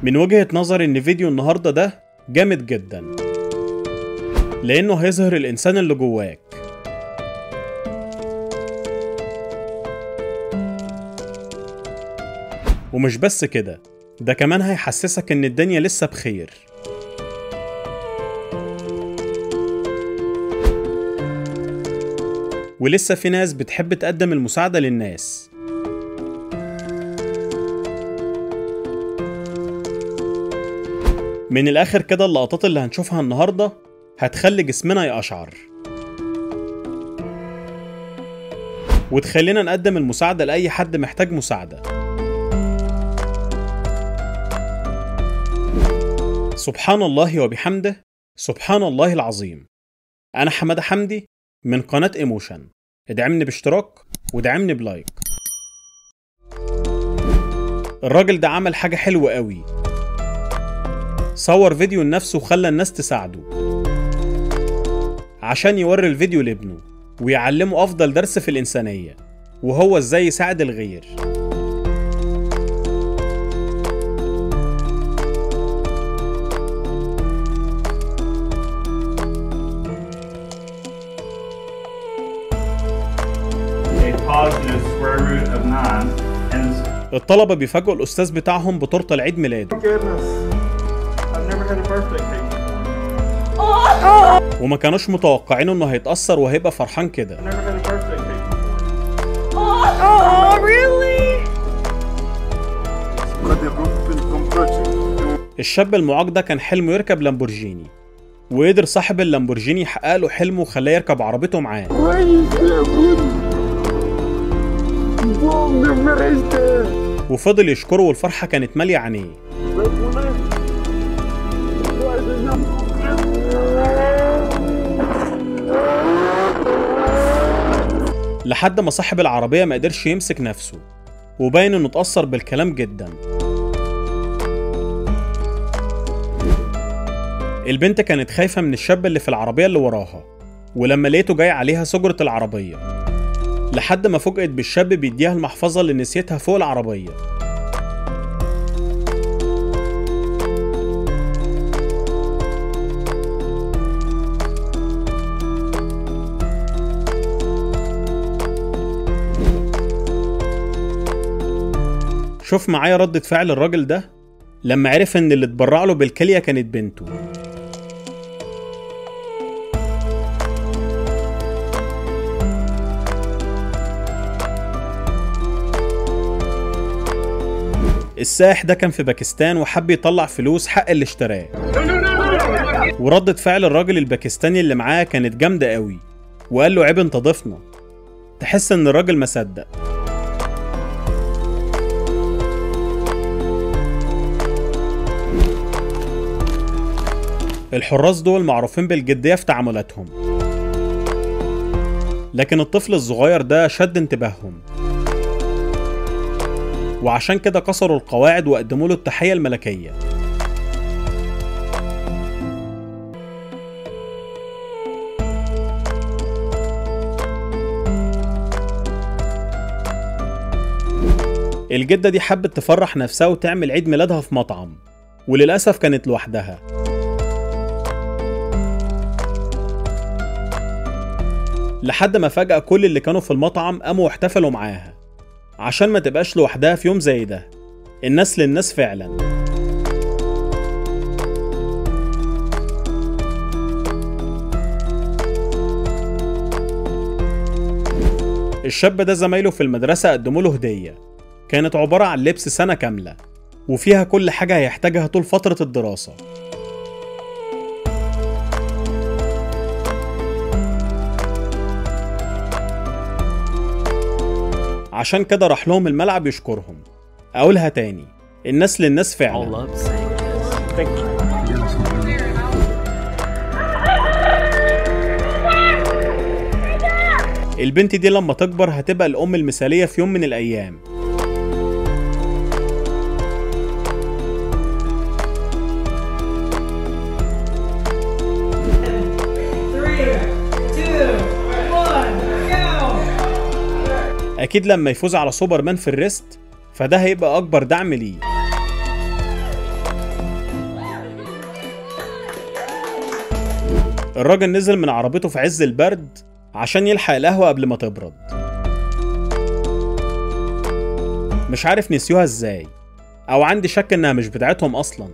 من وجهة نظري ان فيديو النهاردة ده جامد جدا، لانه هيظهر الانسان اللي جواك. ومش بس كده، ده كمان هيحسسك ان الدنيا لسه بخير. ولسه في ناس بتحب تقدم المساعدة للناس. من الآخر كده اللقطات اللي هنشوفها النهاردة هتخلي جسمنا يقشعر، وتخلينا نقدم المساعدة لأي حد محتاج مساعدة. سبحان الله وبحمده، سبحان الله العظيم. أنا حمادة حمدي من قناة ايموشن. ادعمني باشتراك وادعمني بلايك. الراجل ده عمل حاجة حلوة قوي، صور فيديو لنفسه وخلى الناس تساعده عشان يوري الفيديو لابنه ويعلمه أفضل درس في الإنسانية، وهو ازاي يساعد الغير. الطلبة بيفاجئوا الأستاذ بتاعهم بتورتة العيد ميلاده، وما كانوش متوقعين انه هيتأثر وهيبقى فرحان كده. الشاب المعاق ده كان حلمه يركب لامبورجيني، وقدر صاحب اللامبورجيني يحقق له حلمه وخلاه يركب عربيته معاه. وفضل يشكره والفرحة كانت مالية عينيه. لحد ما صاحب العربية ما قدرش يمسك نفسه، وباين انه اتأثر بالكلام جدا. البنت كانت خايفة من الشاب اللي في العربية اللي وراها، ولما لقيته جاي عليها سجرة العربية، لحد ما فوجئت بالشاب بيديها المحفظة اللي نسيتها فوق العربية. شوف معايا ردة فعل الراجل ده لما عرف ان اللي اتبرع له بالكلية كانت بنته. السائح ده كان في باكستان وحب يطلع فلوس حق اللي اشتراه، وردة فعل الراجل الباكستاني اللي معاه كانت جامدة قوي، وقال له عيب انت ضيفنا. تحس ان الراجل ما صدق. الحراس دول معروفين بالجدية في تعاملاتهم، لكن الطفل الصغير ده شد انتباههم، وعشان كده كسروا القواعد وقدموا له التحية الملكية. الجدة دي حبت تفرح نفسها وتعمل عيد ميلادها في مطعم، وللأسف كانت لوحدها. لحد ما فجأة كل اللي كانوا في المطعم قاموا واحتفلوا معاها عشان ما تبقاش لوحدها في يوم زي ده. الناس للناس فعلا. الشاب ده زمايله في المدرسة قدموا له هدية كانت عبارة عن لبس سنة كاملة، وفيها كل حاجة هيحتاجها طول فترة الدراسة. عشان كده راح لهم الملعب يشكرهم. اقولها تاني، الناس للناس فعلا. البنت دي لما تكبر هتبقى الام المثالية في يوم من الايام. اكيد لما يفوز على سوبرمان في الريست فده هيبقى اكبر دعم ليه. الراجل نزل من عربيته في عز البرد عشان يلحق القهوة قبل ما تبرد. مش عارف نسيوها ازاي، او عندي شك انها مش بتاعتهم اصلا.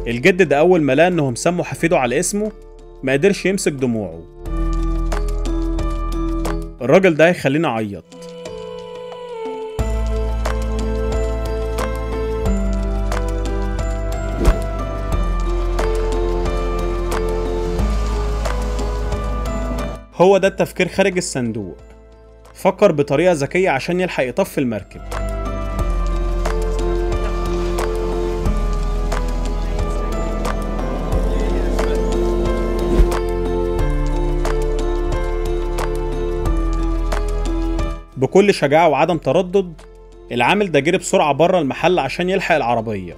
الجد ده اول ما لقى انهم سموا حفيده على اسمه ما قدرش يمسك دموعه. الراجل ده هيخليني اعيط. هو ده التفكير خارج الصندوق. فكر بطريقة ذكية عشان يلحق يطفي المركب. بكل شجاعة وعدم تردد العامل ده جري بسرعة بره المحل عشان يلحق العربية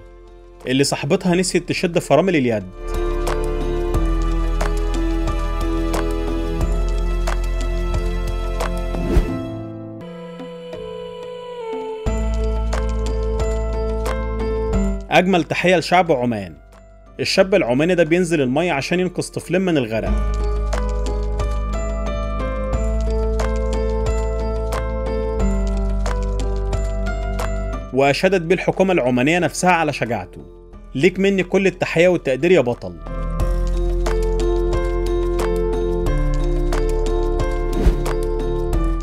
اللي صاحبتها نسيت تشد فرامل اليد. أجمل تحية لشعب عمان. الشاب العماني ده بينزل المية عشان ينقذ طفلين من الغرق. وأشادت بيه الحكومة العمانية نفسها على شجاعته. ليك مني كل التحية والتقدير يا بطل.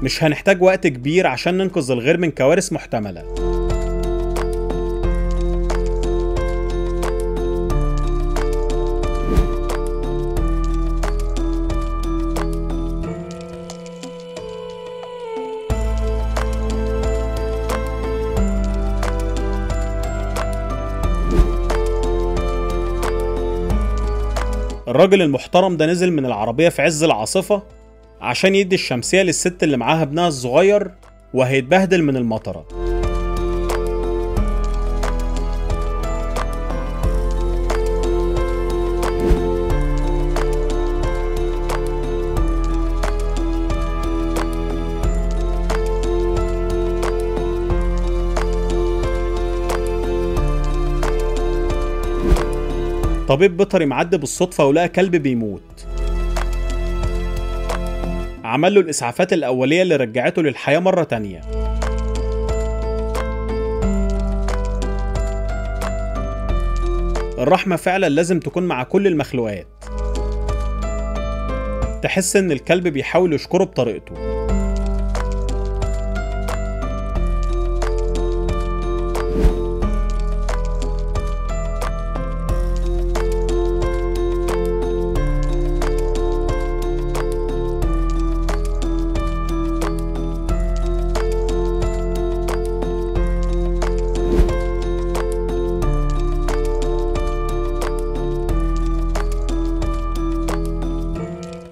مش هنحتاج وقت كبير عشان ننقذ الغير من كوارث محتملة. الراجل المحترم ده نزل من العربية في عز العاصفة عشان يدي الشمسية للست اللي معاها ابنها الصغير وهيتبهدل من المطرة. طبيب بيطري معدي بالصدفة ولقى كلب بيموت. عمل له الإسعافات الأولية اللي رجعته للحياة مرة تانية. الرحمة فعلا لازم تكون مع كل المخلوقات. تحس إن الكلب بيحاول يشكره بطريقته.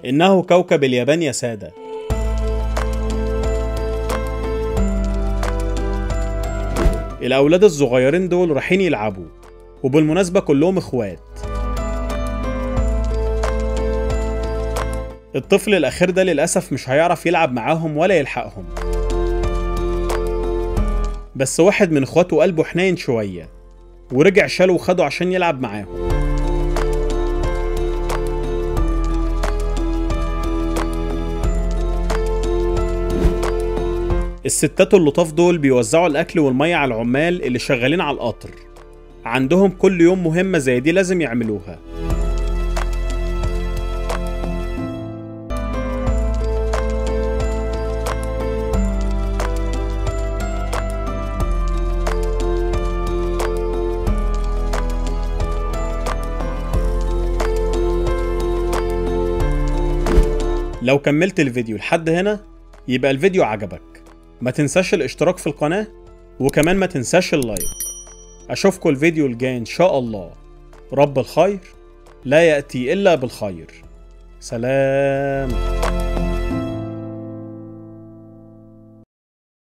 إنه كوكب اليابان يا سادة. الأولاد الصغيرين دول رايحين يلعبوا، وبالمناسبة كلهم إخوات. الطفل الأخير ده للأسف مش هيعرف يلعب معاهم ولا يلحقهم، بس واحد من إخواته قلبه حنين شوية ورجع شاله وخده عشان يلعب معاهم. الستات اللطاف دول بيوزعوا الأكل والمية على العمال اللي شغالين على القطر. عندهم كل يوم مهمة زي دي لازم يعملوها. لو كملت الفيديو لحد هنا يبقى الفيديو عجبك. ما تنساش الاشتراك في القناة، وكمان ما تنساش اللايك. أشوفكم الفيديو الجاي إن شاء الله. رب الخير لا يأتي إلا بالخير. سلام.